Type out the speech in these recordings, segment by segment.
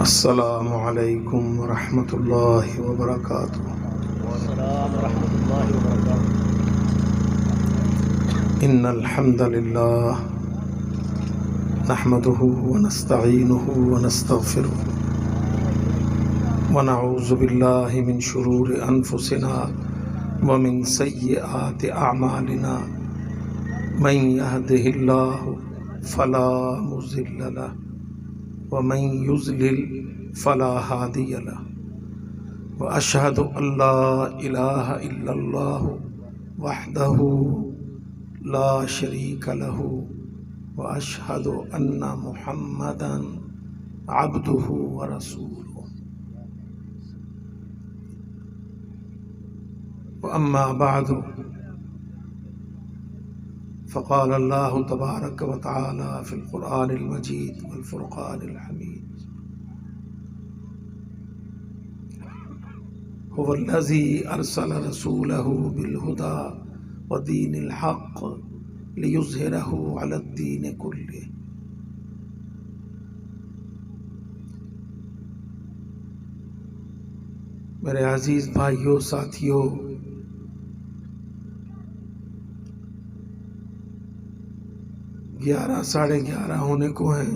السلام علیکم ورحمۃ اللہ وبرکاتہ۔ السلام ورحمۃ اللہ وبرکاتہ۔ ان الحمد للہ نحمده ونستعینه ونستغفره ونعوذ باللہ من شرور انفسنا ومن سیئات اعمالنا من يهده اللہ فلا مضل له ومن يضلل فلا هادي له وأشهد أن لا إله إلا الله وحده لا شريك له وأشهد أن محمدا عبده ورسوله وأما بعد فقال الله تبارك وتعالى في القرآن المجيد والفرقان الحميد هو الذي أرسل رسوله بالهدى ودين الحق ليظهره على الدين كله۔ میرے عزیز بھائیوں، ساتھیوں، ساڑھے 11 ہونے کو ہیں۔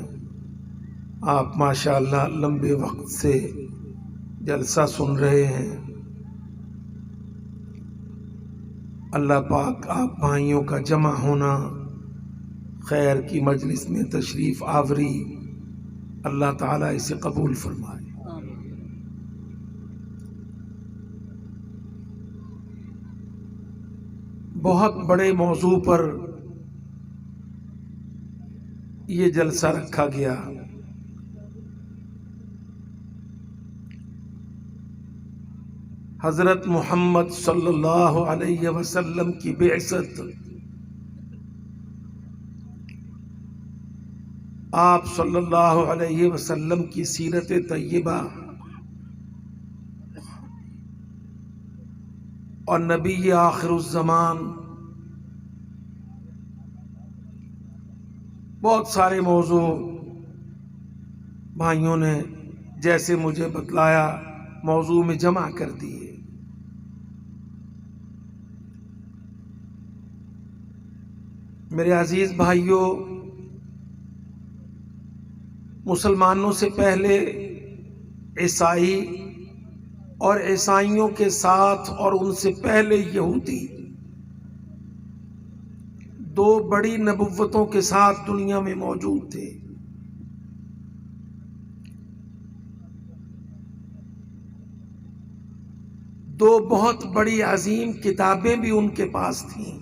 آپ ماشاءاللہ لمبے وقت سے جلسہ سن رہے ہیں۔ اللہ پاک آپ بھائیوں کا جمع ہونا، خیر کی مجلس میں تشریف آوری، اللہ تعالیٰ اسے قبول فرمائے۔ بہت بڑے موضوع پر یہ جلسہ رکھا گیا۔ حضرت محمد صلی اللہ علیہ وسلم کی بعثت، آپ صلی اللہ علیہ وسلم کی سیرت طیبہ اور نبی آخر الزمان، بہت سارے موضوع بھائیوں نے جیسے مجھے بتلایا موضوع میں جمع کر دیے۔ میرے عزیز بھائیوں، مسلمانوں سے پہلے عیسائی اور عیسائیوں کے ساتھ اور ان سے پہلے یہودی، دو بڑی نبوتوں کے ساتھ دنیا میں موجود تھے۔ دو بہت بڑی عظیم کتابیں بھی ان کے پاس تھیں،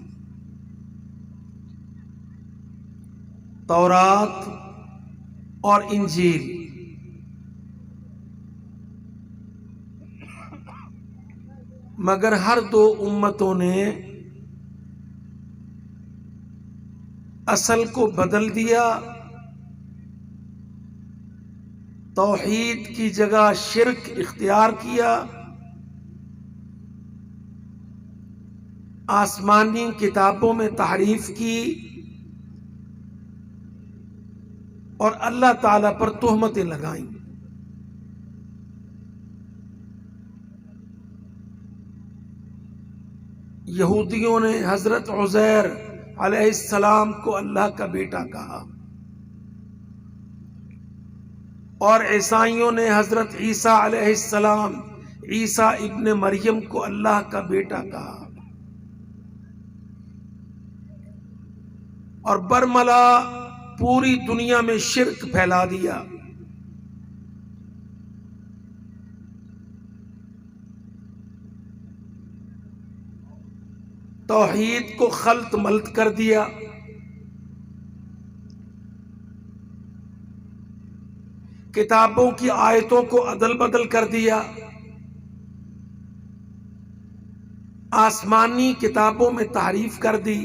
تورات اور انجیل۔ مگر ہر دو امتوں نے اصل کو بدل دیا، توحید کی جگہ شرک اختیار کیا، آسمانی کتابوں میں تحریف کی اور اللہ تعالی پر تہمتیں لگائیں۔ یہودیوں نے حضرت عزیر علیہ السلام کو اللہ کا بیٹا کہا، اور عیسائیوں نے حضرت عیسیٰ علیہ السلام، عیسیٰ ابن مریم کو اللہ کا بیٹا کہا، اور برملا پوری دنیا میں شرک پھیلا دیا۔ توحید کو خلط ملط کر دیا۔ کتابوں کی آیتوں کو عدل بدل کر دیا۔ آسمانی کتابوں میں تحریف کر دی،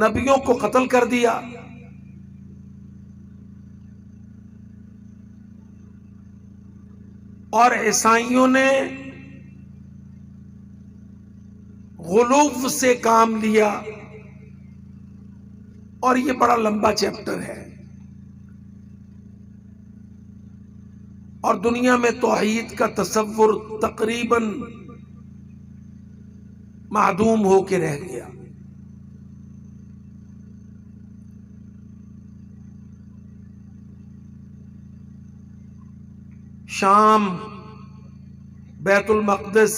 نبیوں کو قتل کر دیا۔ اور عیسائیوں نے غلو سے کام لیا، اور یہ بڑا لمبا چیپٹر ہے، اور دنیا میں توحید کا تصور تقریباً معدوم ہو کے رہ گیا۔ شام، بیت المقدس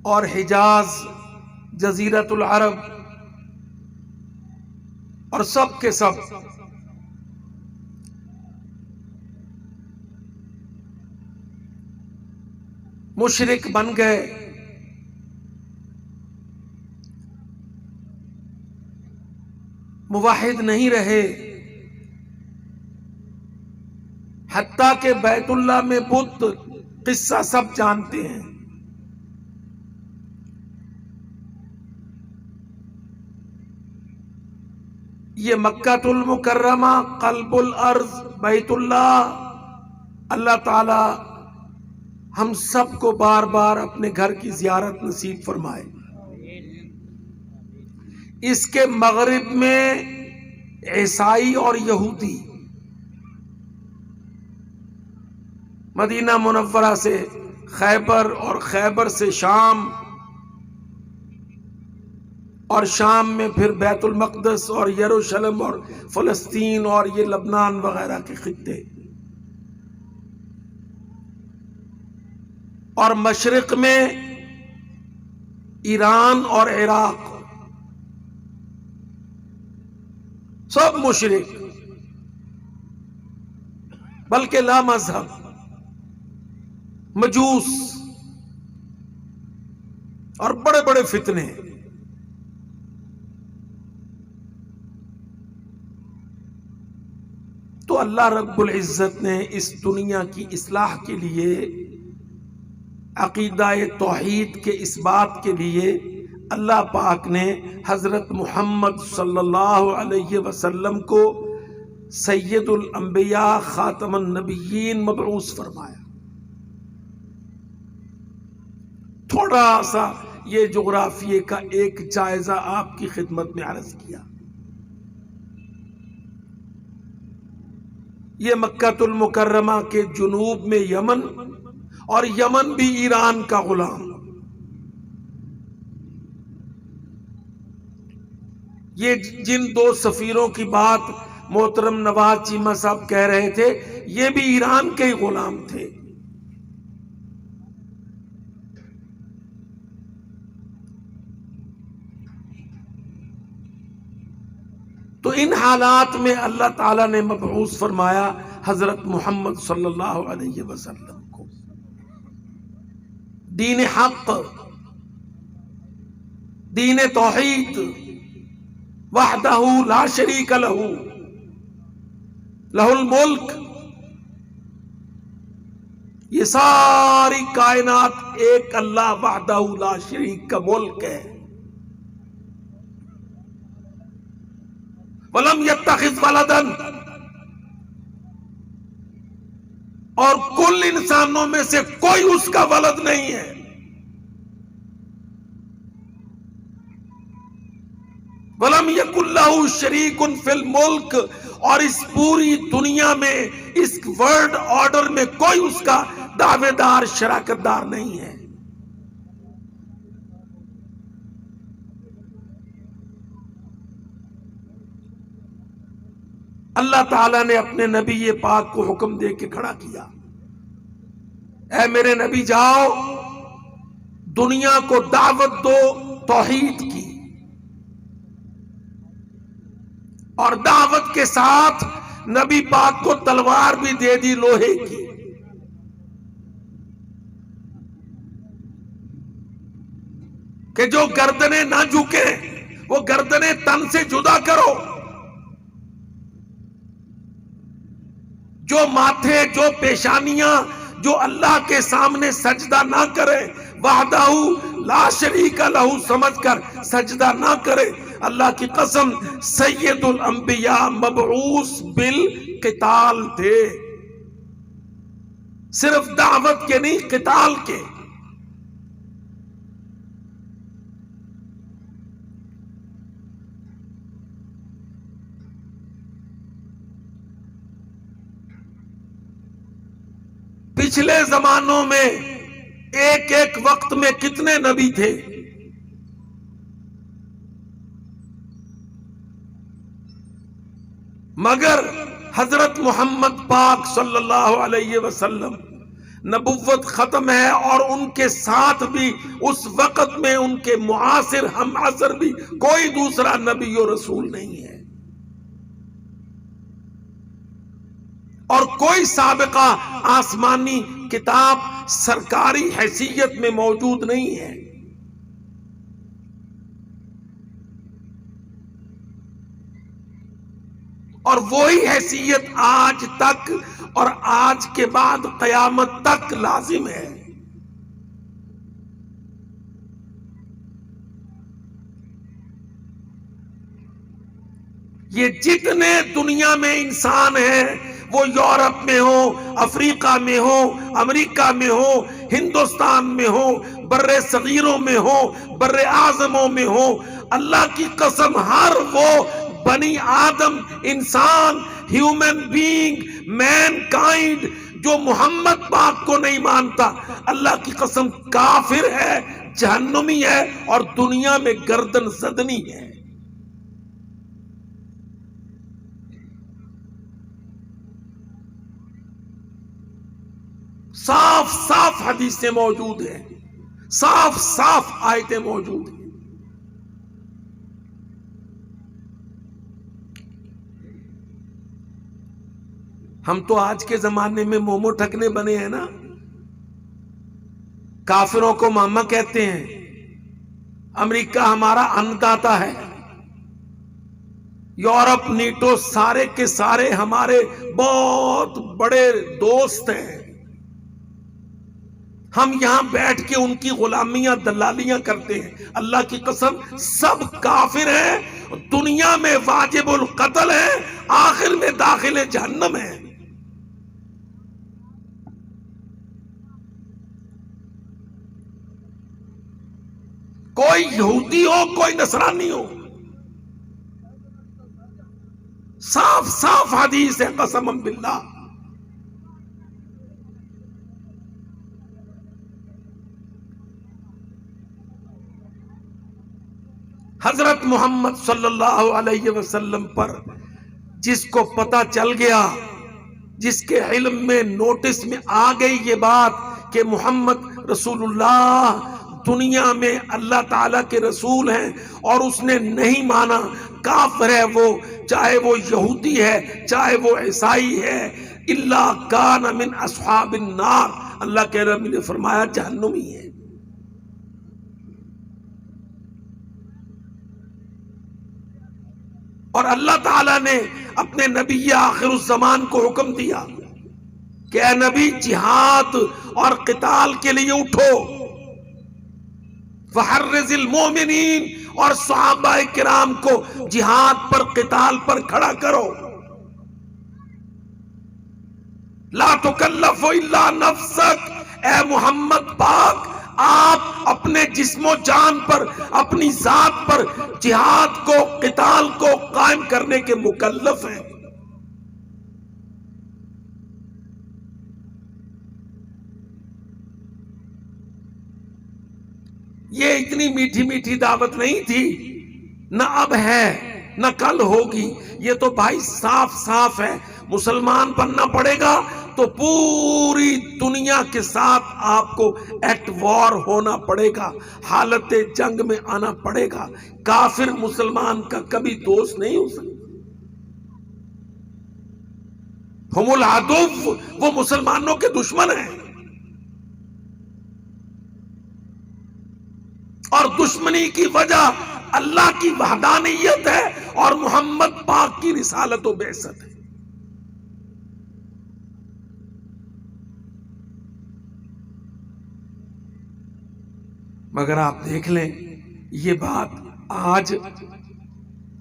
اور حجاز، جزیرۃ العرب اور سب کے سب مشرک بن گئے۔ موحد نہیں رہے، حتیٰ کہ بیت اللہ میں بت، قصہ سب جانتے ہیں۔ یہ مکہ المکرمہ، قلب الارض، بیت اللہ، اللہ تعالی ہم سب کو بار بار اپنے گھر کی زیارت نصیب فرمائے۔ اس کے مغرب میں عیسائی اور یہودی مدینہ منورہ سے خیبر اور خیبر سے شام، اور شام میں پھر بیت المقدس اور یروشلم اور فلسطین اور یہ لبنان وغیرہ کے خطے، اور مشرق میں ایران اور عراق، سب مشرک، بلکہ لا مذہب، مجوس اور بڑے بڑے فتنے۔ تو اللہ رب العزت نے اس دنیا کی اصلاح کے لیے، عقیدہ توحید کے اس بات کے لیے اللہ پاک نے حضرت محمد صلی اللہ علیہ وسلم کو سید الانبیاء خاتم النبیین مبعوث فرمایا۔ تھوڑا سا یہ جغرافیے کا ایک جائزہ آپ کی خدمت میں عرض کیا۔ یہ مکہ المکرمہ کے جنوب میں یمن، اور یمن بھی ایران کا غلام۔ یہ جن دو سفیروں کی بات محترم نواز چیمہ صاحب کہہ رہے تھے، یہ بھی ایران کے ہی غلام تھے۔ تو ان حالات میں اللہ تعالیٰ نے مبعوث فرمایا حضرت محمد صلی اللہ علیہ وسلم کو، دین حق، دین توحید، وحدہ لا شریک لہ، لہ الملک۔ یہ ساری کائنات ایک اللہ وحدہ لا شریک کا ملک ہے۔ وَلَمْ يَتَّخِذْ وَلَدًا، اور کل انسانوں میں سے کوئی اس کا ولد نہیں ہے۔ وَلَمْ يَكُنْ لَهُ شَرِيكٌ فِي الْمُلْكِ، اور اس پوری دنیا میں، اس ورلڈ آرڈر میں کوئی اس کا دعوے دار، شراکت دار نہیں ہے۔ اللہ تعالیٰ نے اپنے نبی پاک کو حکم دے کے کھڑا کیا، اے میرے نبی جاؤ، دنیا کو دعوت دو توحید کی، اور دعوت کے ساتھ نبی پاک کو تلوار بھی دے دی لوہے کی، کہ جو گردنیں نہ جھکیں وہ گردنیں تن سے جدا کرو، جو ماتھے، جو پیشانیاں، جو اللہ کے سامنے سجدہ نہ کرے، وحدہ لا شریک لہ سمجھ کر سجدہ نہ کرے، اللہ کی قسم سید الانبیاء مبعوث بالقتال تھے، صرف دعوت کے نہیں، قتال کے۔ پچھلے زمانوں میں ایک ایک وقت میں کتنے نبی تھے؟ مگر حضرت محمد پاک صلی اللہ علیہ وسلم نبوت ختم ہے، اور ان کے ساتھ بھی اس وقت میں ان کے معاصر ہم عصر بھی کوئی دوسرا نبی و رسول نہیں ہے، اور کوئی سابقہ آسمانی کتاب سرکاری حیثیت میں موجود نہیں ہے۔ اور وہی حیثیت آج تک اور آج کے بعد قیامت تک لازم ہے۔ یہ جتنے دنیا میں انسان ہیں، وہ یورپ میں ہو، افریقہ میں ہو، امریکہ میں ہو، ہندوستان میں ہو، بر صغیروں میں ہو، بر اعظموں میں ہو، اللہ کی قسم ہر وہ بنی آدم، انسان، ہیومن بینگ، مین کائنڈ جو محمد پاک کو نہیں مانتا، اللہ کی قسم کافر ہے، جہنمی ہے، اور دنیا میں گردن زدنی ہے۔ صاف صاف حدیثیں موجود ہیں، صاف صاف آیتیں موجود ہیں۔ ہم تو آج کے زمانے میں مومو ٹھکنے بنے ہیں نا، کافروں کو ماما کہتے ہیں، امریکہ ہمارا انداتا ہے، یورپ نیٹو سارے کے سارے ہمارے بہت بڑے دوست ہیں، ہم یہاں بیٹھ کے ان کی غلامیاں دلالیاں کرتے ہیں۔ اللہ کی قسم سب کافر ہیں، دنیا میں واجب القتل ہیں، آخر میں داخل جہنم ہیں۔ کوئی یہودی ہو، کوئی نصرانی ہو، صاف صاف حدیث ہے، قسم باللہ۔ حضرت محمد صلی اللہ علیہ وسلم پر جس کو پتہ چل گیا، جس کے علم میں نوٹس میں آ گئی یہ بات کہ محمد رسول اللہ دنیا میں اللہ تعالیٰ کے رسول ہیں، اور اس نے نہیں مانا، کافر ہے وہ، چاہے وہ یہودی ہے، چاہے وہ عیسائی ہے، الا کان من اصحاب النار، اللہ کے رب نے فرمایا جہنمی ہے۔ اور اللہ تعالیٰ نے اپنے نبی آخر الزمان کو حکم دیا کہ اے نبی جہاد اور قتال کے لیے اٹھو، وحرز المومنین، اور صحابہ کرام کو جہاد پر قتال پر کھڑا کرو۔ لا تکلف الا نفسک، اے محمد پاک آپ اپنے جسم و جان پر، اپنی ذات پر جہاد کو، قتال کو قائم کرنے کے مکلف ہیں۔ یہ اتنی میٹھی میٹھی دعوت نہیں تھی، نہ اب ہے نہ کل ہوگی، یہ تو بھائی صاف صاف ہے۔ مسلمان بننا پڑے گا تو پوری دنیا کے ساتھ آپ کو ایٹ وار ہونا پڑے گا، حالت جنگ میں آنا پڑے گا۔ کافر مسلمان کا کبھی دوست نہیں ہو سکتا۔ ہم العدو، وہ مسلمانوں کے دشمن ہیں، اور دشمنی کی وجہ اللہ کی وحدانیت ہے اور محمد پاک کی رسالت و بعثت ہے۔ مگر آپ دیکھ لیں یہ بات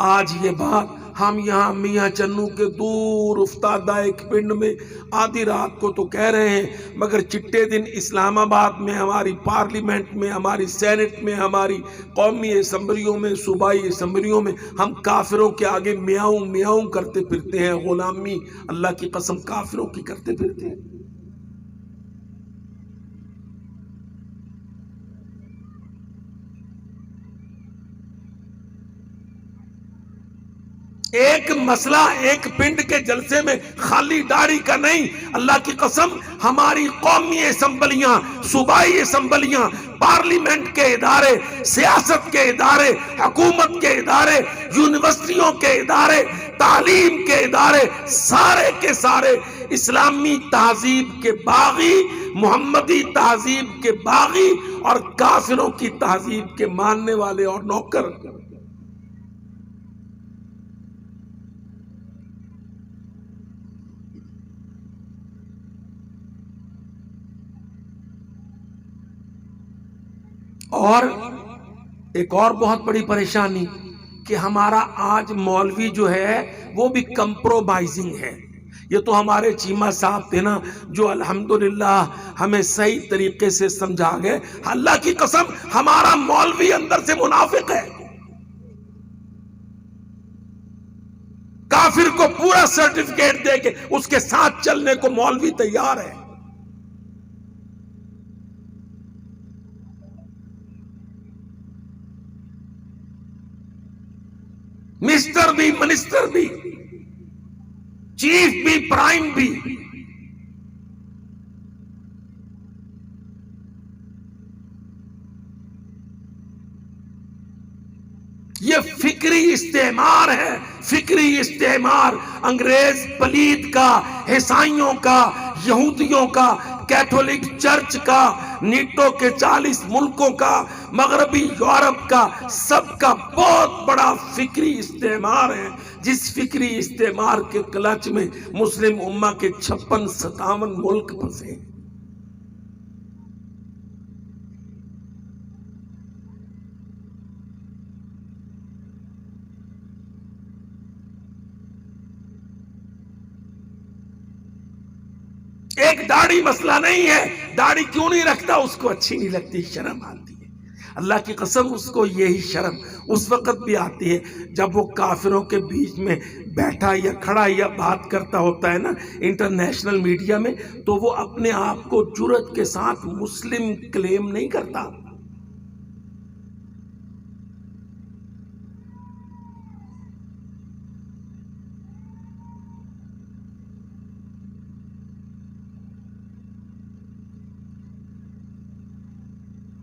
آج یہ بات ہم یہاں میاں چنو کے دور افتادہ ایک پنڈ میں آدھی رات کو تو کہہ رہے ہیں، مگر چٹے دن اسلام آباد میں، ہماری پارلیمنٹ میں، ہماری سینٹ میں، ہماری قومی اسمبلیوں میں، صوبائی اسمبلیوں میں ہم کافروں کے آگے میاؤں میاؤں کرتے پھرتے ہیں، غلامی اللہ کی قسم کافروں کی کرتے پھرتے ہیں۔ ایک مسئلہ ایک پنڈ کے جلسے میں خالی داڑھی کا نہیں، اللہ کی قسم ہماری قومی اسمبلیاں، صوبائی اسمبلیاں، پارلیمنٹ کے ادارے، سیاست کے ادارے، حکومت کے ادارے، یونیورسٹیوں کے ادارے، تعلیم کے ادارے، سارے کے سارے اسلامی تہذیب کے باغی، محمدی تہذیب کے باغی اور کافروں کی تہذیب کے ماننے والے اور نوکر۔ اور ایک اور بہت بڑی پریشانی کہ ہمارا آج مولوی جو ہے وہ بھی کمپرومائزنگ ہے۔ یہ تو ہمارے چیمہ صاحب تھے نا جو الحمدللہ ہمیں صحیح طریقے سے سمجھا گئے۔ اللہ کی قسم ہمارا مولوی اندر سے منافق ہے، کافر کو پورا سرٹیفکیٹ دے کے اس کے ساتھ چلنے کو مولوی تیار ہے۔ مسٹر بھی، منسٹر بھی، چیف بھی، پرائم بھی۔ یہ فکری استعمار ہے، فکری استعمار، انگریز پلید کا، عیسائیوں کا، یہودیوں کا، کیتھولک چرچ کا، نیٹو کے 40 ملکوں کا، مغربی یورپ کا، سب کا بہت بڑا فکری استعمار ہے، جس فکری استعمار کے کلچ میں مسلم امہ کے 56-57 ملک پھنسے۔ ایک داڑھی مسئلہ نہیں ہے، داڑھی کیوں نہیں رکھتا اس کو اچھی نہیں لگتی، شرم آتی ہے۔ اللہ کی قسم اس کو یہی شرم اس وقت بھی آتی ہے جب وہ کافروں کے بیچ میں بیٹھا یا کھڑا یا بات کرتا ہوتا ہے نا انٹرنیشنل میڈیا میں، تو وہ اپنے آپ کو جرأت کے ساتھ مسلم کلیم نہیں کرتا۔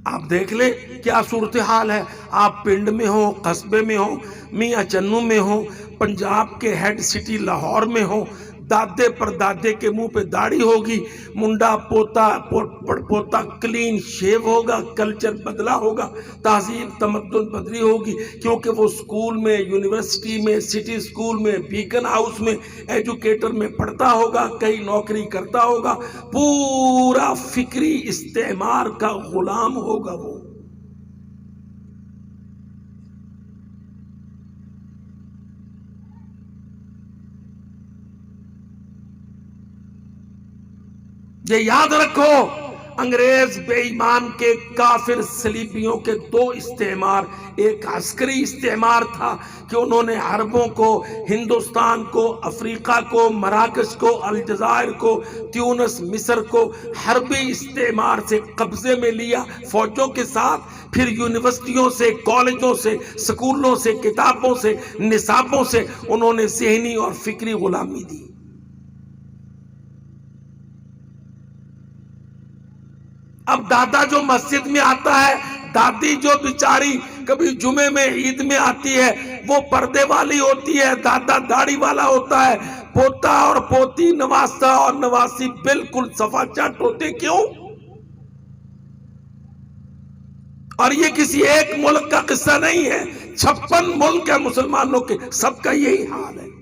آپ دیکھ لیں کیا صورتحال ہے، آپ پنڈ میں ہوں، قصبے میں ہوں، میاں چنو میں ہوں، پنجاب کے ہیڈ سٹی لاہور میں ہوں، دادے پر دادے کے منہ پہ داڑھی ہوگی، منڈا پوتا کلین شیو ہوگا، کلچر بدلا ہوگا، تہذیب تمدن بدلی ہوگی، کیونکہ وہ سکول میں، یونیورسٹی میں، سٹی سکول میں، بیکن ہاؤس میں ایجوکیٹر میں پڑھتا ہوگا، کئی نوکری کرتا ہوگا، پورا فکری استعمار کا غلام ہوگا وہ۔ یہ یاد رکھو، انگریز بے ایمان کے کافر صلیبیوں کے 2 استعمار، ایک عسکری استعمار تھا کہ انہوں نے عربوں کو، ہندوستان کو، افریقہ کو، مراکش کو، الجزائر کو، تیونس، مصر کو حربی استعمار سے قبضے میں لیا فوجوں کے ساتھ، پھر یونیورسٹیوں سے، کالجوں سے، سکولوں سے، کتابوں سے، نصابوں سے انہوں نے ذہنی اور فکری غلامی دی۔ اب دادا جو مسجد میں آتا ہے، دادی جو بیچاری کبھی جمعے میں عید میں آتی ہے، وہ پردے والی ہوتی ہے، دادا داڑھی والا ہوتا ہے، پوتا اور پوتی، نواسا اور نواسی بالکل صفا چٹ ہوتے، کیوں؟ اور یہ کسی ایک ملک کا قصہ نہیں ہے، 56 ملک ہے مسلمانوں کے، سب کا یہی حال ہے۔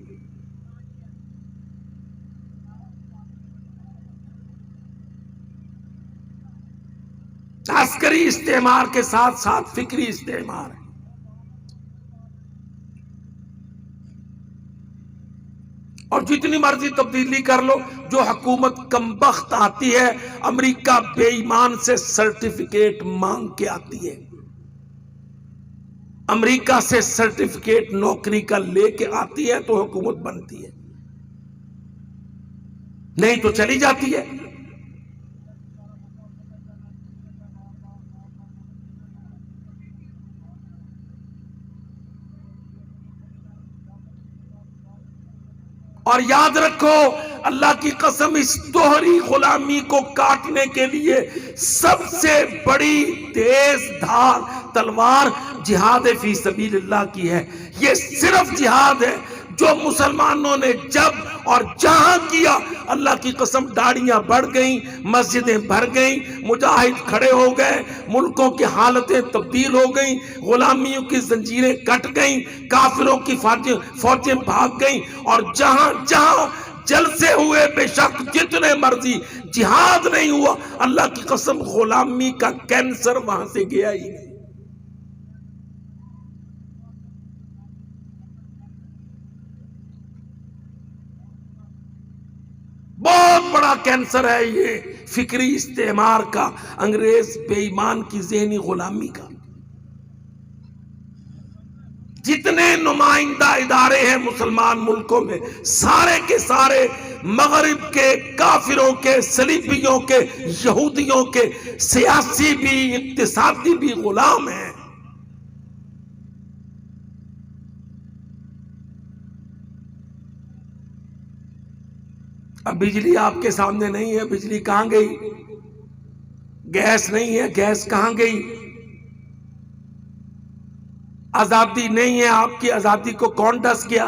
عسکری استعمار کے ساتھ ساتھ فکری استعمار ہے۔ اور جتنی مرضی تبدیلی کر لو، جو حکومت کمبخت آتی ہے، امریکہ بے ایمان سے سرٹیفکیٹ مانگ کے آتی ہے، امریکہ سے سرٹیفکیٹ نوکری کا لے کے آتی ہے تو حکومت بنتی ہے، نہیں تو چلی جاتی ہے۔ اور یاد رکھو اللہ کی قسم اس دوہری غلامی کو کاٹنے کے لیے سب سے بڑی تیز دھار تلوار جہاد فی سبیل اللہ کی ہے. یہ صرف جہاد ہے جو مسلمانوں نے جب اور جہاں کیا اللہ کی قسم داڑیاں بڑھ گئیں، مسجدیں بھر گئیں، مجاہد کھڑے ہو گئے، ملکوں کی حالتیں تبدیل ہو گئیں، غلامیوں کی زنجیریں کٹ گئیں، کافروں کی فوجیں بھاگ گئیں. اور جہاں جہاں جلسے ہوئے بے شک جتنے مرضی، جہاد نہیں ہوا اللہ کی قسم غلامی کا کینسر وہاں سے گیا ہی نہیں. بہت بڑا کینسر ہے یہ فکری استعمار کا، انگریز بے ایمان کی ذہنی غلامی کا. جتنے نمائندہ ادارے ہیں مسلمان ملکوں میں سارے کے سارے مغرب کے کافروں کے، صلیبیوں کے، یہودیوں کے، سیاسی بھی اقتصادی بھی غلام ہیں. اب بجلی آپ کے سامنے نہیں ہے، بجلی کہاں گئی؟ گیس نہیں ہے، گیس کہاں گئی؟ آزادی نہیں ہے، آپ کی آزادی کو کون ڈس گیا؟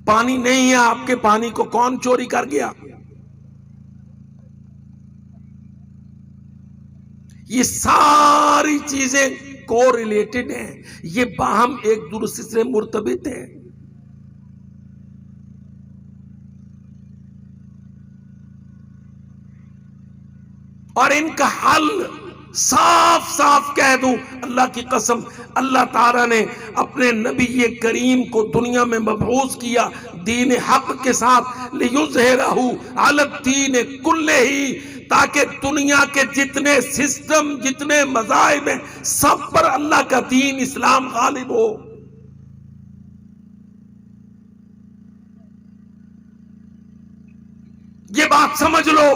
پانی نہیں ہے، آپ کے پانی کو کون چوری کر گیا؟ یہ ساری چیزیں کو ریلیٹڈ ہیں، یہ باہم ایک دوسرے سے مرتبط ہیں. اور ان کا حل صاف صاف کہہ دوں اللہ کی قسم، اللہ تعالیٰ نے اپنے نبی کریم کو دنیا میں مبعوث کیا دین حق کے ساتھ، لِیُظْہِرَہُ عَلَى الدِّینِ کُلِّہِ، تاکہ دنیا کے جتنے سسٹم، جتنے مذاہب ہیں سب پر اللہ کا دین اسلام غالب ہو. یہ بات سمجھ لو.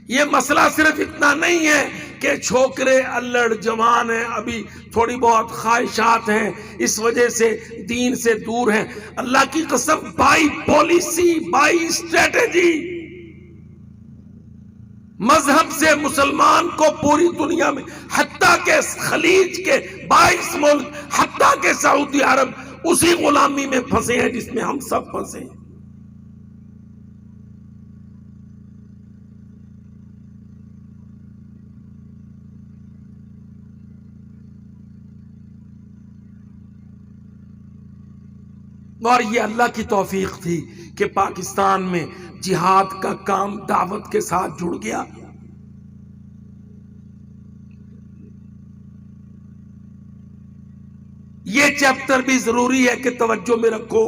یہ مسئلہ صرف اتنا نہیں ہے کہ چھوکرے الڑ جوان ہیں، ابھی تھوڑی بہت خواہشات ہیں، اس وجہ سے دین سے دور ہیں. اللہ کی قسم بائی پالیسی، بائی اسٹریٹجی مذہب سے مسلمان کو پوری دنیا میں، حتیٰ کہ خلیج کے 22 ملک، حتیٰ کہ سعودی عرب اسی غلامی میں پھنسے ہیں جس میں ہم سب پھنسے ہیں. اور یہ اللہ کی توفیق تھی کہ پاکستان میں جہاد کا کام دعوت کے ساتھ جڑ گیا. یہ چیپٹر بھی ضروری ہے کہ توجہ میں رکھو.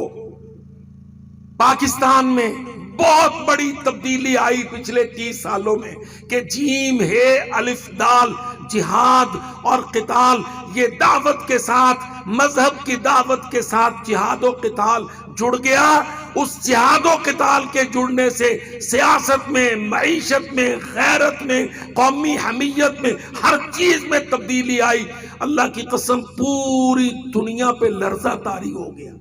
پاکستان میں بہت بڑی تبدیلی آئی پچھلے 30 سالوں میں کہ جیم ہے الف دال جہاد اور قتال، یہ دعوت کے ساتھ، مذہب کی دعوت کے ساتھ جہاد و قتال جڑ گیا. اس جہاد و قتال کے جڑنے سے سیاست میں، معیشت میں، غیرت میں، قومی حمیت میں، ہر چیز میں تبدیلی آئی. اللہ کی قسم پوری دنیا پہ لرزہ طاری ہو گیا.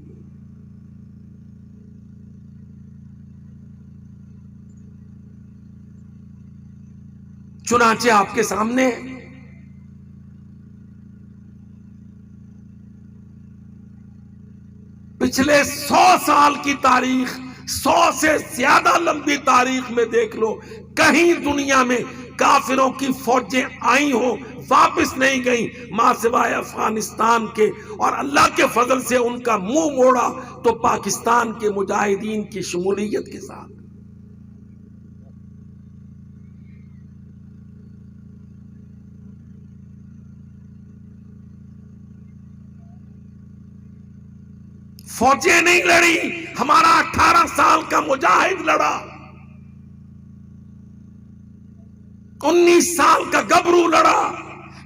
چنانچہ آپ کے سامنے پچھلے 100 سال کی تاریخ، 100 سے زیادہ لمبی تاریخ میں دیکھ لو، کہیں دنیا میں کافروں کی فوجیں آئی ہوں واپس نہیں گئیں ماں سوائے افغانستان کے، اور اللہ کے فضل سے ان کا منہ موڑا تو پاکستان کے مجاہدین کی شمولیت کے ساتھ. فوجیں نہیں لڑی، ہمارا 18 سال کا مجاہد لڑا، 19 سال کا گبرو لڑا،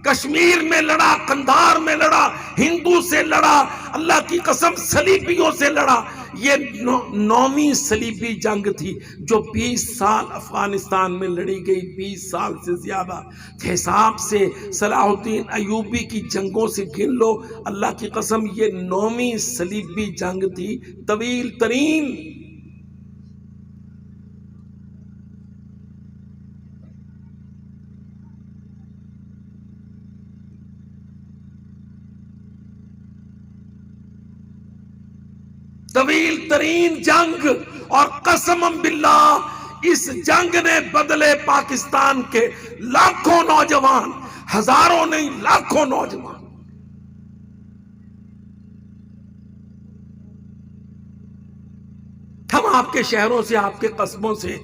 کشمیر میں لڑا، قندھار میں لڑا، ہندو سے لڑا، اللہ کی قسم صلیبیوں سے لڑا. یہ 9ویں صلیبی جنگ تھی جو 20 سال افغانستان میں لڑی گئی، 20 سال سے زیادہ. حساب سے صلاح الدین ایوبی کی جنگوں سے گن لو، اللہ کی قسم یہ 9ویں صلیبی جنگ تھی، طویل ترین. طویل ترین جنگ، اور قسم باللہ اس جنگ نے بدلے پاکستان کے لاکھوں نوجوان، ہزاروں نہیں لاکھوں نوجوان. ہم آپ کے شہروں سے، آپ کے قصبوں سے،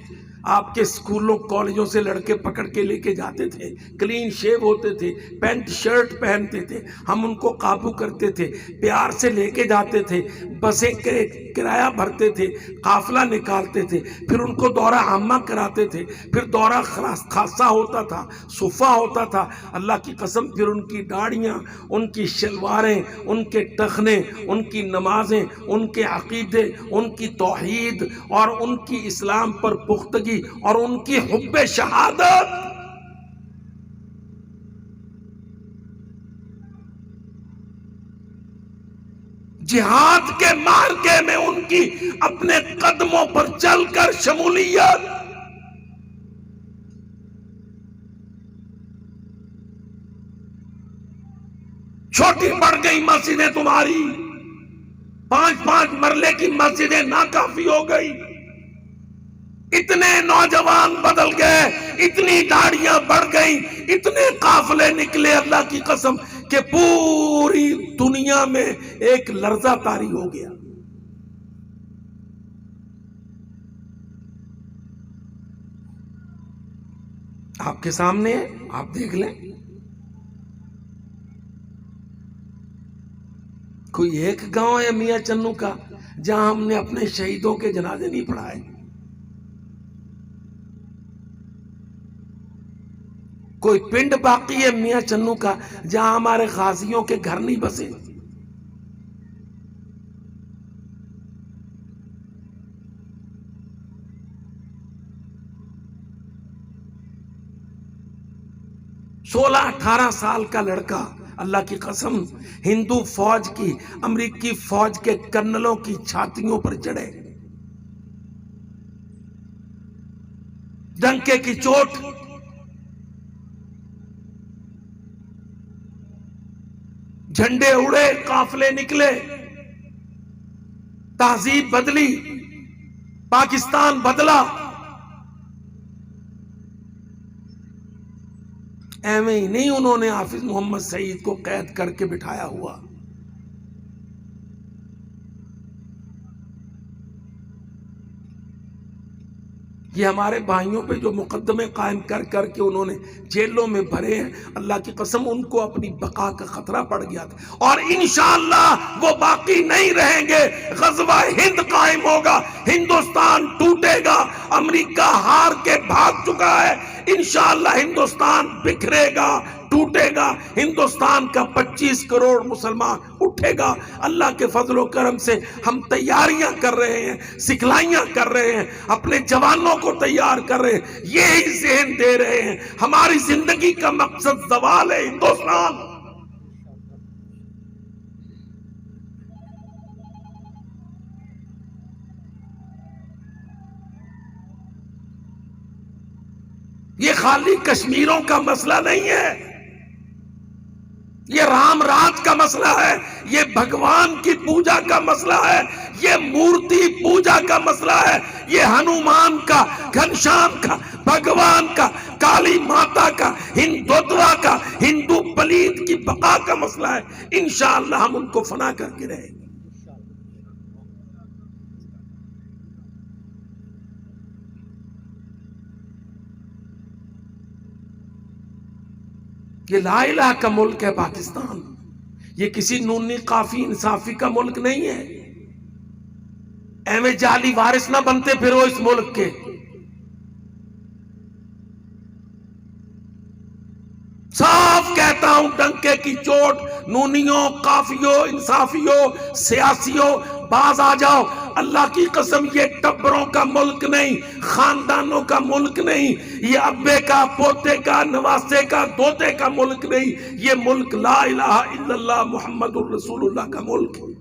آپ کے سکولوں کالجوں سے لڑکے پکڑ کے لے کے جاتے تھے، کلین شیو ہوتے تھے، پینٹ شرٹ پہنتے تھے، ہم ان کو قابو کرتے تھے، پیار سے لے کے جاتے تھے، بسیں کرایہ بھرتے تھے، قافلہ نکالتے تھے، پھر ان کو دورہ عامہ کراتے تھے، پھر دورہ خاصہ ہوتا تھا، صفہ ہوتا تھا. اللہ کی قسم پھر ان کی داڑیاں، ان کی شلواریں، ان کے ٹخنے، ان کی نمازیں، ان کے عقیدے، ان کی توحید اور ان کی اسلام پر پختگی اور ان کی حب شہادت. جہاد کے معرکے میں ان کی اپنے قدموں پر چل کر شمولیت. چھوٹی پڑ گئی مسجدیں تمہاری، 5 مرلے کی مسجدیں ناکافی ہو گئی. اتنے نوجوان بدل گئے، اتنی داڑیاں بڑھ گئیں، اتنے قافلے نکلے اللہ کی قسم کہ پوری دنیا میں ایک لرزہ طاری ہو گیا. آپ کے سامنے ہے، آپ دیکھ لیں. کوئی ایک گاؤں ہے میاں چنو کا جہاں ہم نے اپنے شہیدوں کے جنازے نہیں پڑھائے؟ کوئی پنڈ باقی ہے میاں چنو کا جہاں ہمارے غازیوں کے گھر نہیں بسے؟ سولہ 18 سال کا لڑکا اللہ کی قسم ہندو فوج کی، امریکی فوج کے کرنلوں کی چھاتیوں پر چڑھے، ڈنکے کی چوٹ، جھنڈے اڑے، قافلے نکلے، تہذیب بدلی، پاکستان بدلا. ایویں ہی نہیں انہوں نے حافظ محمد سعید کو قید کر کے بٹھایا ہوا. یہ ہمارے بھائیوں پہ جو مقدمے قائم کر کر کے انہوں نے جیلوں میں بھرے ہیں، اللہ کی قسم ان کو اپنی بقا کا خطرہ پڑ گیا تھا، اور انشاءاللہ وہ باقی نہیں رہیں گے. غزوہ ہند قائم ہوگا، ہندوستان ٹوٹے گا. امریکہ ہار کے بھاگ چکا ہے، انشاءاللہ ہندوستان بکھرے گا، ٹوٹے گا. ہندوستان کا 25 کروڑ مسلمان اٹھے گا. اللہ کے فضل و کرم سے ہم تیاریاں کر رہے ہیں، سکھلائیاں کر رہے ہیں، اپنے جوانوں کو تیار کر رہے ہیں، یہی ذہن دے رہے ہیں. ہماری زندگی کا مقصد زوال ہے ہندوستان. یہ خالی کشمیروں کا مسئلہ نہیں ہے، یہ رام راج کا مسئلہ ہے، یہ بھگوان کی پوجا کا مسئلہ ہے، یہ مورتی پوجا کا مسئلہ ہے، یہ ہنومان کا، گھنشام کا، بھگوان کا، کالی ماتا کا، ہندوتوا کا، ہندو پلیت کی بقا کا مسئلہ ہے. انشاءاللہ ہم ان کو فنا کر کے رہیں گے. یہ لا الہ کا ملک ہے پاکستان، یہ کسی نونی قافی انصافی کا ملک نہیں ہے. ایویں جعلی وارث نہ بنتے پھرو اس ملک کے. صاف کہتا کہتا ہوں ڈنکے کی چوٹ، نونیوں، قافیوں، انصافیوں، سیاسیوں، باز آ جاؤ. اللہ کی قسم یہ ٹبروں کا ملک نہیں، خاندانوں کا ملک نہیں، یہ ابے کا، پوتے کا، نواسے کا، دوتے کا ملک نہیں، یہ ملک لا الہ الا اللہ محمد الرسول اللہ کا ملک ہے.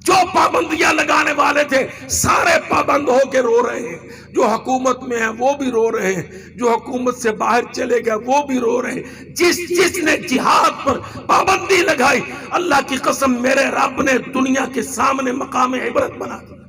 جو پابندیاں لگانے والے تھے سارے پابند ہو کے رو رہے ہیں، جو حکومت میں ہیں وہ بھی رو رہے ہیں، جو حکومت سے باہر چلے گئے وہ بھی رو رہے ہیں. جس نے جہاد پر پابندی لگائی، اللہ کی قسم میرے رب نے دنیا کے سامنے مقام عبرت بنا دیا.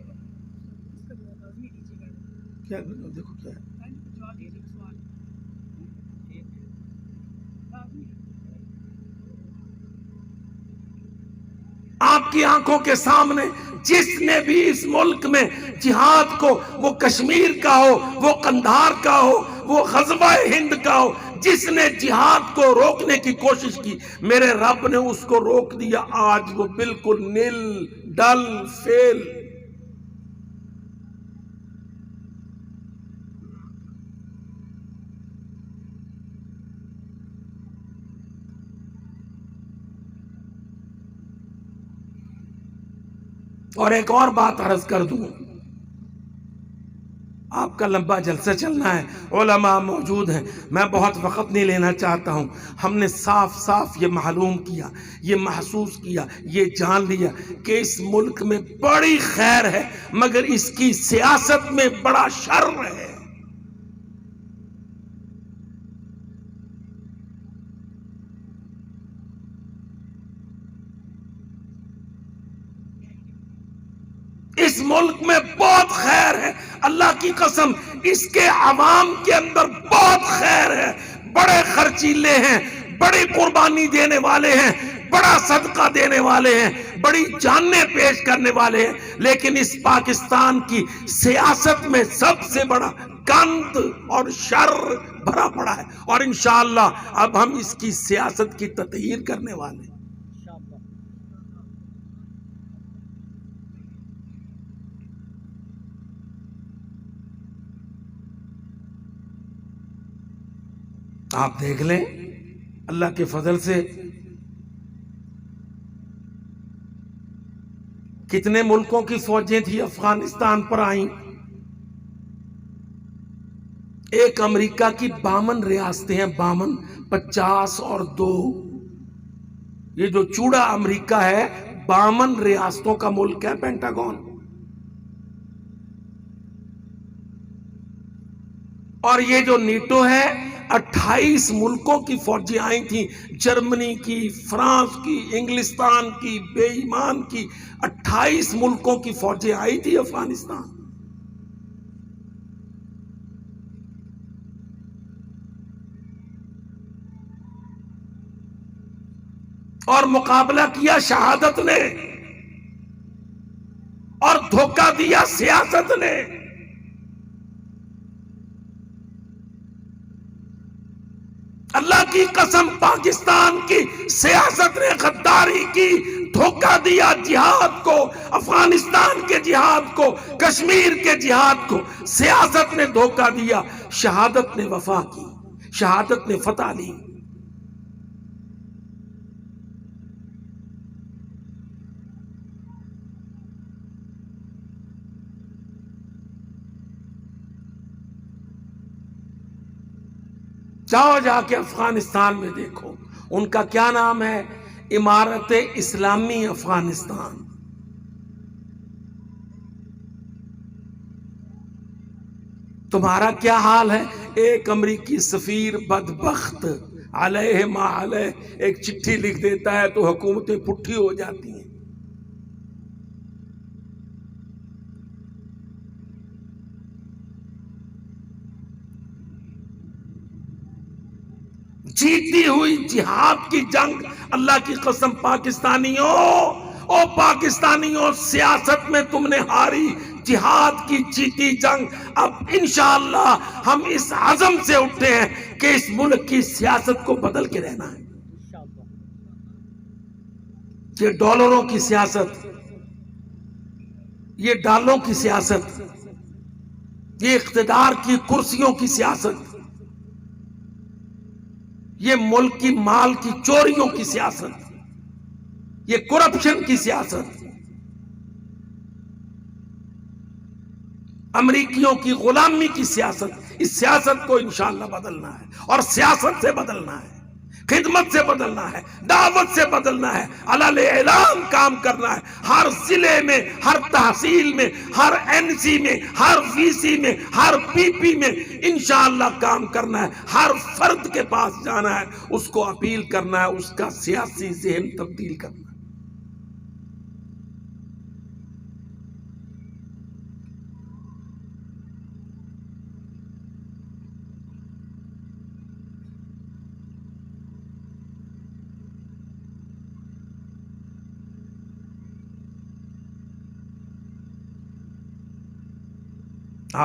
آپ کی آنکھوں کے سامنے جس نے بھی اس ملک میں جہاد کو، وہ کشمیر کا ہو، وہ قندھار کا ہو، وہ غزوہ ہند کا ہو، جس نے جہاد کو روکنے کی کوشش کی، میرے رب نے اس کو روک دیا. آج وہ بالکل نل ڈل فیل. اور ایک اور بات عرض کر دوں، آپ کا لمبا جلسہ چلنا ہے، علماء موجود ہیں، میں بہت وقت نہیں لینا چاہتا ہوں. ہم نے صاف صاف یہ معلوم کیا، یہ محسوس کیا، یہ جان لیا کہ اس ملک میں بڑی خیر ہے مگر اس کی سیاست میں بڑا شر ہے. اس ملک میں بہت خیر ہے، اللہ کی قسم اس کے عوام کے اندر بہت خیر ہے. بڑے خرچیلے ہیں، بڑی قربانی دینے والے ہیں، بڑا صدقہ دینے والے ہیں، بڑی جانیں پیش کرنے والے ہیں، لیکن اس پاکستان کی سیاست میں سب سے بڑا گند اور شر بھرا پڑا ہے. اور انشاءاللہ اب ہم اس کی سیاست کی تطہیر کرنے والے ہیں. آپ دیکھ لیں اللہ کے فضل سے کتنے ملکوں کی فوجیں تھی افغانستان پر آئیں. ایک امریکہ کی 52 ریاستیں ہیں، 52، 50 اور 2. یہ جو چوڑا امریکہ ہے 52 ریاستوں کا ملک ہے پینٹاگون. اور یہ جو نیٹو ہے 28 ملکوں کی فوجیں آئی تھیں، جرمنی کی، فرانس کی، انگلستان کی، بے ایمان کی، 28 ملکوں کی فوجیں آئی تھی افغانستان. اور مقابلہ کیا شہادت نے اور دھوکہ دیا سیاست نے. اللہ کی قسم پاکستان کی سیاست نے غداری کی، دھوکہ دیا جہاد کو، افغانستان کے جہاد کو، کشمیر کے جہاد کو. سیاست نے دھوکہ دیا، شہادت نے وفا کی، شہادت نے فتح لی. جاؤ جا کے افغانستان میں دیکھو، ان کا کیا نام ہے؟ امارت اسلامی افغانستان. تمہارا کیا حال ہے؟ ایک امریکی سفیر بدبخت علیہ ما علیہ ایک چٹھی لکھ دیتا ہے تو حکومتیں پٹھی ہو جاتی ہیں. جیتی ہوئی جہاد کی جنگ، اللہ کی قسم پاکستانیوں سیاست میں تم نے ہاری، جہاد کی جیتی جنگ. اب انشاءاللہ ہم اس عزم سے اٹھے ہیں کہ اس ملک کی سیاست کو بدل کے رہنا ہے. یہ ڈالروں کی سیاست، یہ ڈالوں کی سیاست، یہ اقتدار کی کرسیوں کی سیاست، یہ ملک کی مال کی چوریوں کی سیاست، یہ کرپشن کی سیاست، امریکیوں کی غلامی کی سیاست، اس سیاست کو انشاءاللہ بدلنا ہے، اور سیاست سے بدلنا ہے، خدمت سے بدلنا ہے، دعوت سے بدلنا ہے، علل اعلان کام کرنا ہے، ہر ضلع میں، ہر تحصیل میں، ہر این سی میں، ہر وی سی میں، ہر پی پی میں انشاءاللہ کام کرنا ہے، ہر فرد کے پاس جانا ہے، اس کو اپیل کرنا ہے، اس کا سیاسی ذہن تبدیل کرنا ہے۔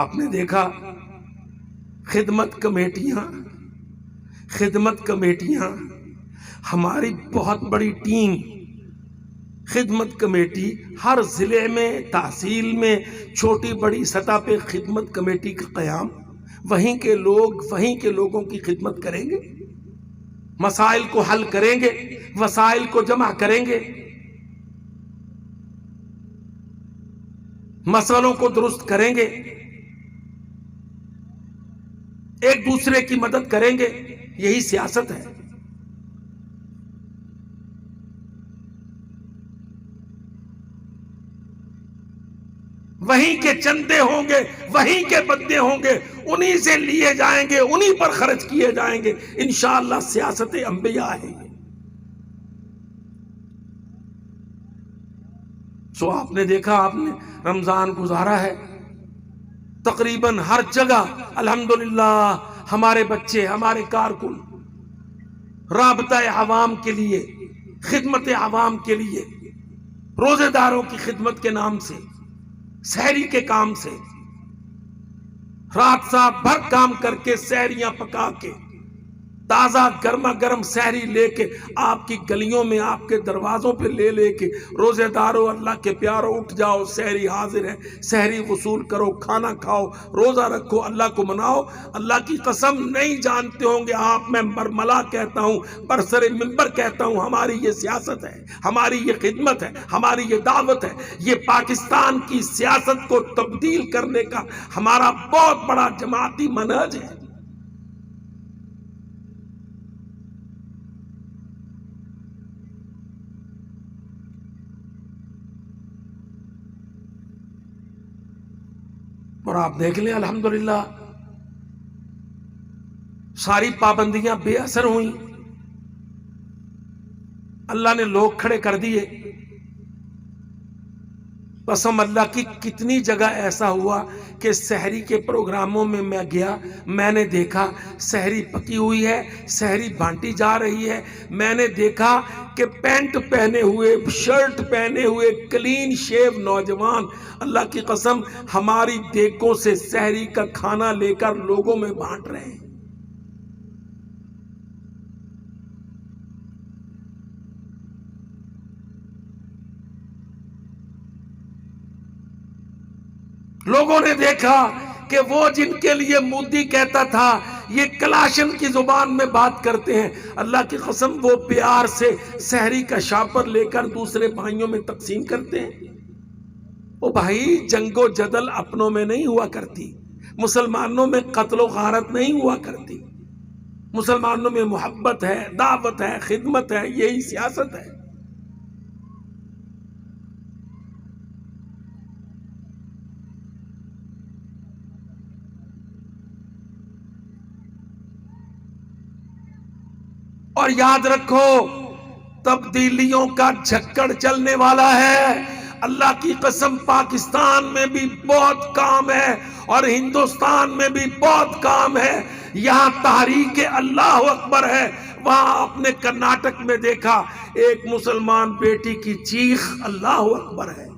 آپ نے دیکھا خدمت کمیٹیاں ہماری بہت بڑی ٹیم، خدمت کمیٹی ہر ضلع میں، تحصیل میں، چھوٹی بڑی سطح پہ خدمت کمیٹی کا قیام، وہیں کے لوگوں کی خدمت کریں گے، مسائل کو حل کریں گے، وسائل کو جمع کریں گے، مسئلوں کو درست کریں گے، ایک دوسرے کی مدد کریں گے، یہی سیاست ہے۔ وہیں کے چندے ہوں گے، وہیں کے بدے ہوں گے، انہی سے لیے جائیں گے، انہی پر خرچ کیے جائیں گے، انشاءاللہ سیاست انبیاء ہے۔ سو آپ نے دیکھا، آپ نے رمضان گزارا ہے، تقریباً ہر جگہ الحمدللہ ہمارے بچے، ہمارے کارکن رابطہ عوام کے لیے، خدمت عوام کے لیے، روزے داروں کی خدمت کے نام سے، سحری کے کام سے، رات رات بھر کام کر کے، سحریاں پکا کے، تازہ گرما گرم سحری لے کے آپ کی گلیوں میں، آپ کے دروازوں پہ لے کے، روزے دارو، اللہ کے پیارو، اٹھ جاؤ، سحری حاضر ہے، سحری وصول کرو، کھانا کھاؤ، روزہ رکھو، اللہ کو مناؤ۔ اللہ کی قسم نہیں جانتے ہوں گے آپ، میں برملا کہتا ہوں، برسر منبر کہتا ہوں، ہماری یہ سیاست ہے، ہماری یہ خدمت ہے، ہماری یہ دعوت ہے، یہ پاکستان کی سیاست کو تبدیل کرنے کا ہمارا بہت بڑا جماعتی منہج ہے۔ اور آپ دیکھ لیں الحمدللہ ساری پابندیاں بے اثر ہوئیں، اللہ نے لوگ کھڑے کر دیے۔ قسم اللہ کی، کتنی جگہ ایسا ہوا کہ سحری کے پروگراموں میں میں گیا، میں نے دیکھا سحری پکی ہوئی ہے، سحری بانٹی جا رہی ہے، میں نے دیکھا کہ پینٹ پہنے ہوئے، شرٹ پہنے ہوئے، کلین شیو نوجوان اللہ کی قسم ہماری دیگوں سے سحری کا کھانا لے کر لوگوں میں بانٹ رہے ہیں۔ لوگوں نے دیکھا کہ وہ جن کے لیے مودی کہتا تھا یہ کلاشن کی زبان میں بات کرتے ہیں، اللہ کی قسم وہ پیار سے سحری کا شاپر لے کر دوسرے بھائیوں میں تقسیم کرتے ہیں۔ وہ بھائی، جنگ و جدل اپنوں میں نہیں ہوا کرتی، مسلمانوں میں قتل و غارت نہیں ہوا کرتی، مسلمانوں میں محبت ہے، دعوت ہے، خدمت ہے، یہی سیاست ہے۔ اور یاد رکھو، تبدیلیوں کا جھکڑ چلنے والا ہے۔ اللہ کی قسم پاکستان میں بھی بہت کام ہے اور ہندوستان میں بھی بہت کام ہے۔ یہاں تحریک اللہ اکبر ہے، وہاں آپ نے کرناٹک میں دیکھا ایک مسلمان بیٹی کی چیخ اللہ اکبر ہے۔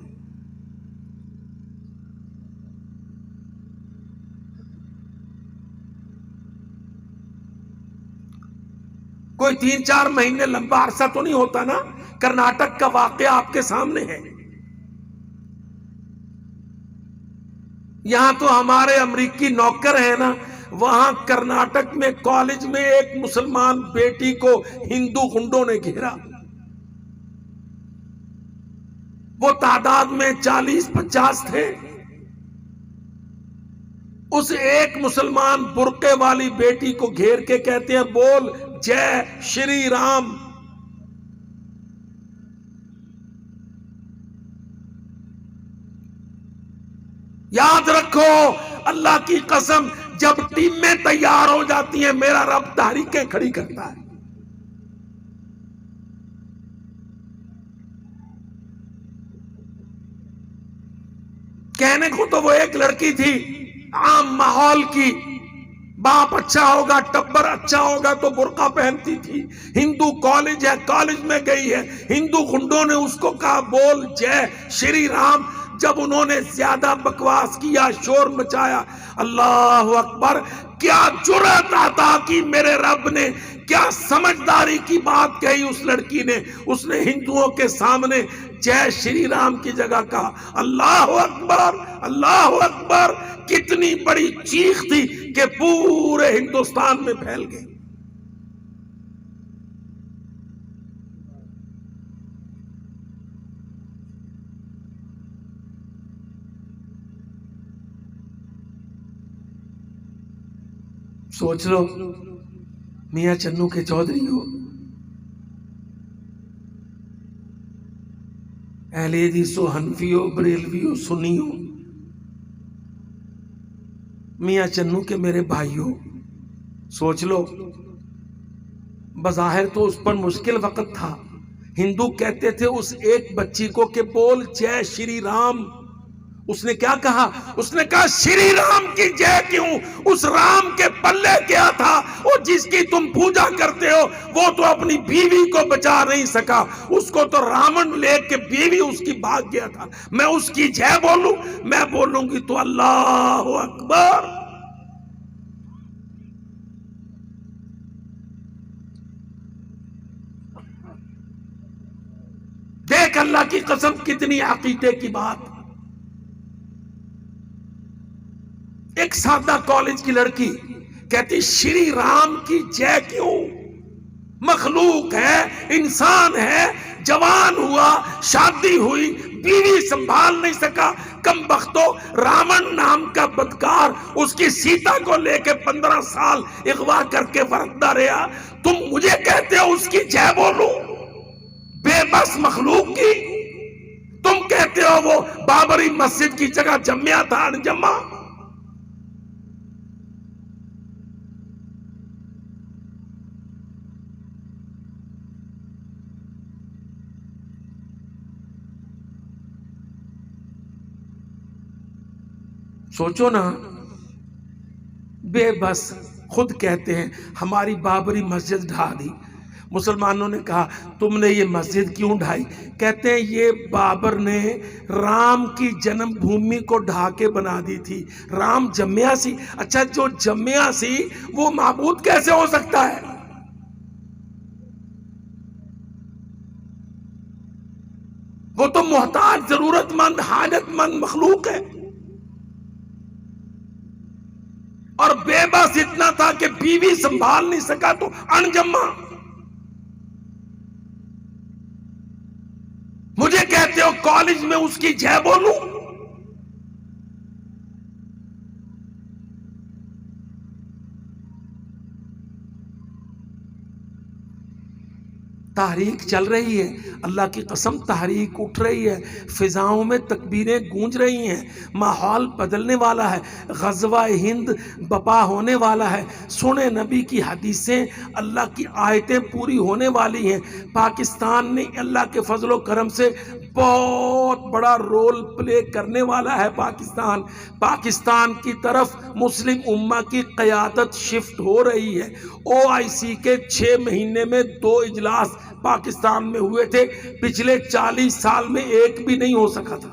کوئی 3-4 مہینے لمبا عرصہ تو نہیں ہوتا نا کرناٹک کا واقعہ آپ کے سامنے ہے. یہاں تو ہمارے امریکی نوکر ہیں نا، وہاں کرناٹک میں کالج میں ایک مسلمان بیٹی کو ہندو گنڈوں نے گھیرا. وہ تعداد میں 40-50 تھے. اس ایک مسلمان برقعے والی بیٹی کو گھیر کے کہتے ہیں بول جے شری رام. یاد رکھو، اللہ کی قسم، جب ٹیمیں تیار ہو جاتی ہیں میرا رب تحریکیں کھڑی کرتا ہے. کہنے کو تو وہ ایک لڑکی تھی عام ماحول کی، باپ اچھا ہوگا، ٹبر اچھا ہوگا تو برقع پہنتی تھی. ہندو کالج ہے، کالج میں گئی ہے، ہندو گنڈوں نے اس کو کہا بول جے شری رام. جب انہوں نے زیادہ بکواس کیا، شور مچایا، اللہ اکبر، کیا جرأت عطا کی میرے رب نے، کیا سمجھداری کی بات کہی اس لڑکی نے. اس نے ہندوؤں کے سامنے جے شری رام کی جگہ کہا اللہ اکبر اللہ اکبر. کتنی بڑی چیخ تھی کہ پورے ہندوستان میں پھیل گئی. سوچ لو، میاں چنو کے چودھری ہو، اہل حدیث ہو، حنفی ہو، بریلوی ہو، سنی ہو، میاں چنو کے میرے بھائی ہو. سوچ لو، بظاہر تو اس پر مشکل وقت تھا. ہندو کہتے تھے اس ایک بچی کو کہ بول جے شری رام. اس نے کیا کہا؟ اس نے کہا شری رام کی جے کیوں؟ اس رام کے پلے کیا تھا؟ وہ جس کی تم پوجا کرتے ہو وہ تو اپنی بیوی کو بچا نہیں سکا، اس کو تو راون لے کے بیوی اس کی بھاگ گیا تھا. میں اس کی جے بولوں؟ میں بولوں گی تو اللہ اکبر. دیکھ اللہ کی قسم کتنی عقیدے کی بات. ایک سادہ کالج کی لڑکی کہتی شری رام کی جے کیوں؟ مخلوق ہے، انسان ہے، جوان ہوا، شادی ہوئی، بیوی سنبھال نہیں سکا، کم بختو راون نام کا بدکار اس کی سیتا کو لے کے 15 سال اغوا کر کے ورندہ رہا. تم مجھے کہتے ہو اس کی جے بولوں؟ بے بس مخلوق کی. تم کہتے ہو وہ بابری مسجد کی جگہ جمیا تھا انجمہ. سوچو نا، بے بس خود کہتے ہیں ہماری بابری مسجد ڈھا دی. مسلمانوں نے کہا تم نے یہ مسجد کیوں ڈھائی؟ کہتے ہیں یہ بابر نے رام کی جنم بھومی کو ڈھا کے بنا دی تھی. رام جمیا سی. اچھا جو جمیا سی وہ معبود کیسے ہو سکتا ہے؟ وہ تو محتاج، ضرورت مند، حاجت مند مخلوق ہے. اور بے بس اتنا تھا کہ بیوی سنبھال نہیں سکا تو انجمہ. مجھے کہتے ہو کالج میں اس کی جے بولوں؟ تحریک چل رہی ہے، اللہ کی قسم تحریک اٹھ رہی ہے، فضاؤں میں تکبیریں گونج رہی ہیں، ماحول بدلنے والا ہے، غزوہ ہند بپا ہونے والا ہے. سنے نبی کی حدیثیں، اللہ کی آیتیں پوری ہونے والی ہیں. پاکستان نے اللہ کے فضل و کرم سے بہت بڑا رول پلے کرنے والا ہے. پاکستان کی طرف مسلم امہ کی قیادت شفٹ ہو رہی ہے. OIC کے 6 مہینے میں 2 اجلاس پاکستان میں ہوئے تھے، پچھلے 40 سال میں ایک بھی نہیں ہو سکا تھا.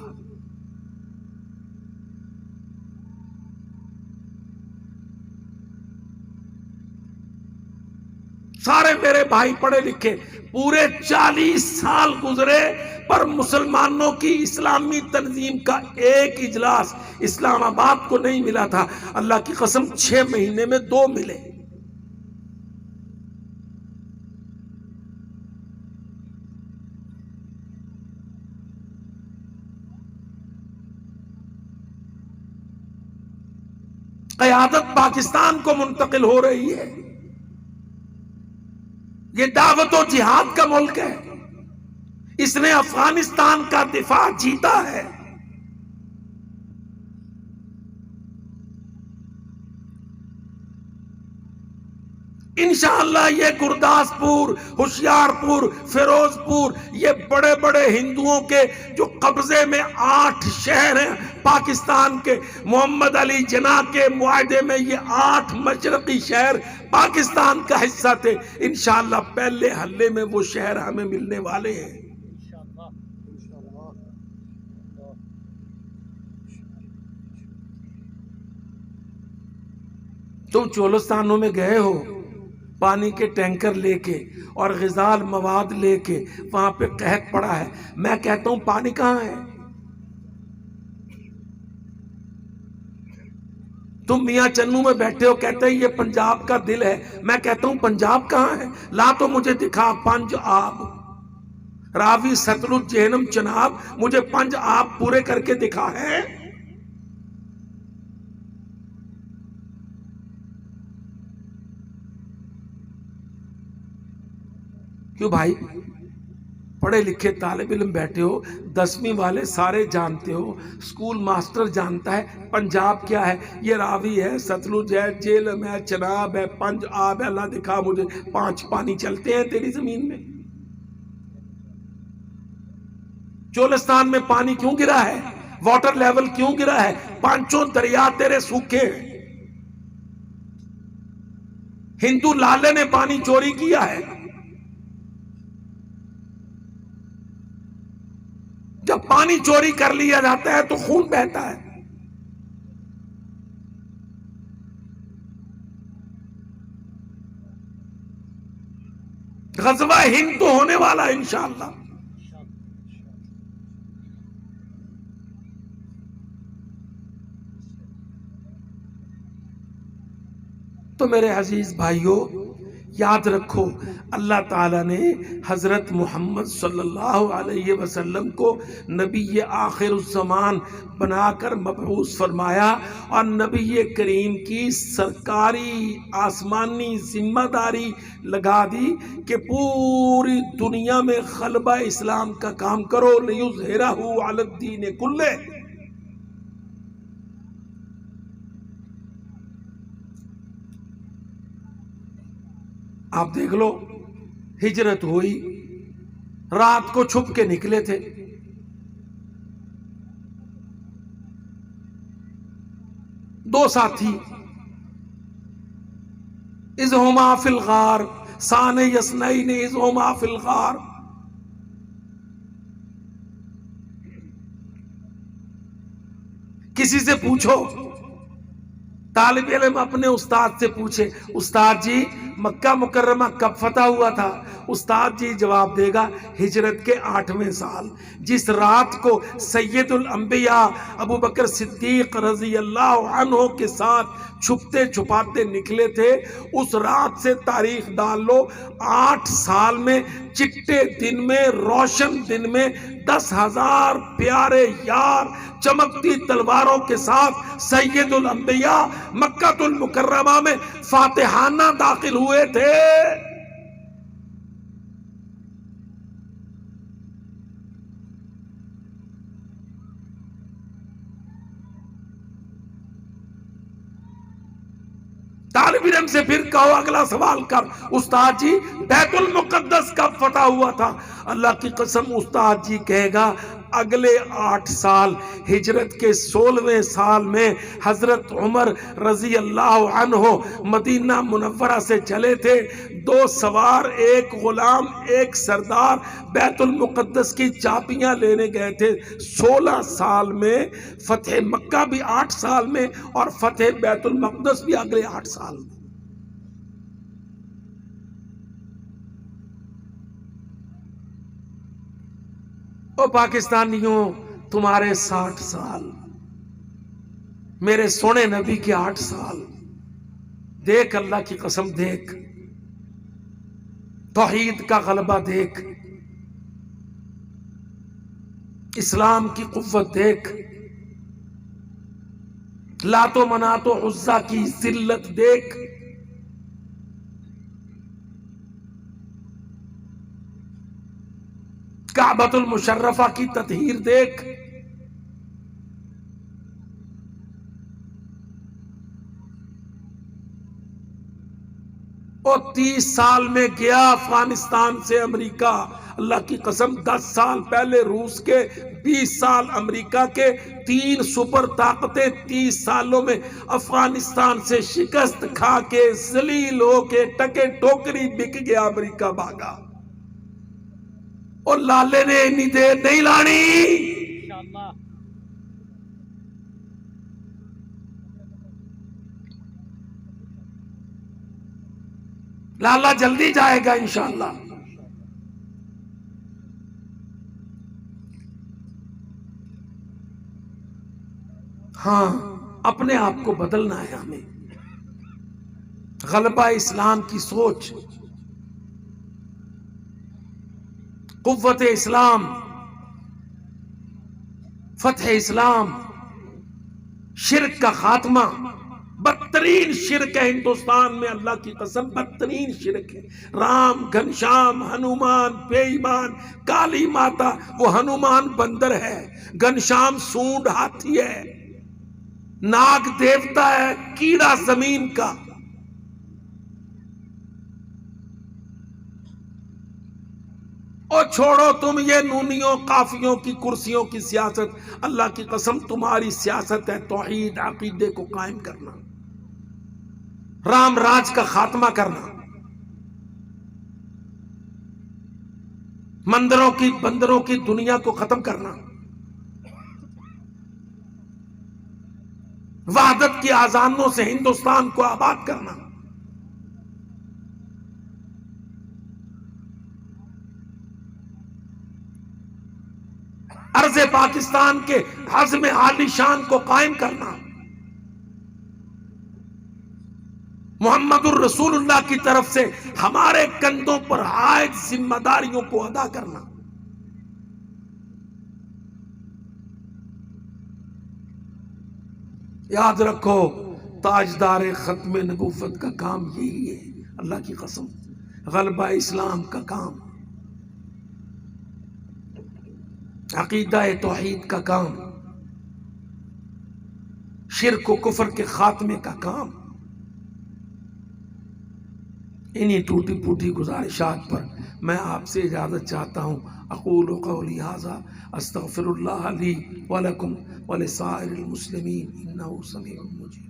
سارے میرے بھائی پڑھے لکھے، پورے 40 سال گزرے پر مسلمانوں کی اسلامی تنظیم کا ایک اجلاس اسلام آباد کو نہیں ملا تھا۔ اللہ کی قسم 6 مہینے میں 2 ملے۔ قیادت پاکستان کو منتقل ہو رہی ہے۔ یہ دعوت و جہاد کا ملک ہے، اس نے افغانستان کا دفاع جیتا ہے۔ انشاءاللہ یہ گرداسپور، ہوشیارپور، فیروز پور، یہ بڑے بڑے ہندوؤں کے جو قبضے میں 8 شہر ہیں پاکستان کے، محمد علی جناح کے معاہدے میں یہ 8 مشرقی شہر پاکستان کا حصہ تھے۔ انشاءاللہ پہلے حلے میں وہ شہر ہمیں ملنے والے ہیں۔ تم چولستانوں میں گئے ہو پانی کے ٹینکر لے کے اور غذائل مواد لے کے، وہاں پہ قحط پڑا ہے، میں کہتا ہوں پانی کہاں ہے؟ تم میاں چنو میں بیٹھے ہو، کہتے ہیں یہ پنجاب کا دل ہے، میں کہتا ہوں پنجاب کہاں ہے؟ لا تو مجھے دکھا 5 آب، راوی ستلج جہنم چناب، مجھے 5 آب پورے کر کے دکھا ہے۔ کیوں بھائی؟ پڑھے لکھے طالب علم بیٹھے ہو، 10ویں والے سارے جانتے ہو، اسکول ماسٹر جانتا ہے پنجاب کیا ہے، یہ راوی ہے، ستلج ہے، جہلم ہے، چناب ہے، 5 آب ہے، اللہ دکھا مجھے 5 پانی چلتے ہیں تیری زمین میں۔ چولستان میں پانی کیوں گرا ہے؟ واٹر لیول کیوں گرا ہے؟ 5 دریا تیرے سوکھے ہیں۔ ہندو لالے نے پانی چوری کیا ہے۔ جب پانی چوری کر لیا جاتا ہے تو خون بہتا ہے۔ غزوہ ہند تو ہونے والا ہے انشاءاللہ۔ تو میرے عزیز بھائیوں، یاد رکھو اللہ تعالیٰ نے حضرت محمد صلی اللہ علیہ وسلم کو نبی آخر الزمان بنا کر مبعوث فرمایا، اور نبی کریم کی سرکاری آسمانی ذمہ داری لگا دی کہ پوری دنیا میں غلبہ اسلام کا کام کرو، لِیُظْہِرَہُ عَلَى الدِّینِ کُلِّہ۔ آپ دیکھ لو، ہجرت ہوئی، رات کو چھپ کے نکلے تھے، 2 ساتھی، اذ ہما فی الغار ثانی اثنین اذ ہما فی الغار، کسی سے پوچھو، طالب علم اپنے استاد سے پوچھے، استاد جی مکہ مکرمہ کب فتح ہوا تھا؟ استاد جی جواب دے گا ہجرت کے 8ویں سال، جس رات کو سید الانبیاء ابو بکر صدیق رضی اللہ عنہ کے ساتھ چھپتے چھپاتے نکلے تھے، اس رات سے تاریخ ڈال لو، 8 سال میں چٹے دن میں، روشن دن میں 10,000 پیارے یار چمکتی تلواروں کے ساتھ سید الانبیاء مکہ المکرمہ میں فاتحانہ داخل ہوئے تھے۔ طالب علم سے پھر کہو اگلا سوال کر، استاد جی بیت المقدس کب فتح ہوا تھا؟ اللہ کی قسم استاد جی کہے گا اگلے 8 سال، ہجرت کے 16ویں سال میں حضرت عمر رضی اللہ عنہ مدینہ منورہ سے چلے تھے، 2 سوار، 1 غلام، 1 سردار بیت المقدس کی چابیاں لینے گئے تھے۔ 16 سال میں فتح مکہ بھی 8 سال میں، اور فتح بیت المقدس بھی اگلے 8 سال میں۔ او پاکستانیوں، تمہارے 60 سال، میرے سونے نبی کے 8 سال، دیکھ اللہ کی قسم، دیکھ توحید کا غلبہ، دیکھ اسلام کی قوت، دیکھ لات و منات و عزا کی ذلت، دیکھ کعبۃ المشرفہ کی تطہیر، دیکھ اور 30 سال میں گیا افغانستان سے امریکہ، اللہ کی قسم 10 سال پہلے روس کے، 20 سال امریکہ کے، 3 سپر طاقتیں 30 سالوں میں افغانستان سے شکست کھا کے ذلیل ہو کے ٹکے ٹوکری بک گیا، امریکہ بھاگا، اور لالے نے اتنی دیر نہیں لانی۔ انشاءاللہ لالا جلدی جائے گا انشاءاللہ۔ ہاں، اپنے آپ کو بدلنا ہے ہمیں، غلبہ اسلام کی سوچ، قوت اسلام، فتح اسلام، شرک کا خاتمہ۔ بدترین شرک ہے ہندوستان میں، اللہ کی قسم بدترین شرک ہے۔ رام، گھنشام، ہنومان بے ایمان، کالی ماتا، وہ ہنومان بندر ہے، گھنشام سونڈ ہاتھی ہے، ناگ دیوتا ہے، کیڑا زمین کا۔ اور چھوڑو تم یہ نونیوں قافیوں کی کرسیوں کی سیاست، اللہ کی قسم تمہاری سیاست ہے توحید عقیدے کو قائم کرنا، رام راج کا خاتمہ کرنا، بندروں کی دنیا کو ختم کرنا، وحدت کی آذانوں سے ہندوستان کو آباد کرنا۔ عرض پاکستان کے عزم عالی شان کو قائم کرنا، محمد الرسول اللہ کی طرف سے ہمارے کندھوں پر عائد ذمہ داریوں کو ادا کرنا۔ یاد رکھو، تاجدار ختم نبوت کا کام یہی ہے، اللہ کی قسم غلبہ اسلام کا کام، عقیدہ توحید کا کام، شرک و کفر کے خاتمے کا کام۔ انہی ٹوٹی پھوٹی گزارشات پر میں آپ سے اجازت چاہتا ہوں۔ اقول قولی ھذا استغفر اللہ لی ولکم ولسائر المسلمین انہ سمیع مجیب۔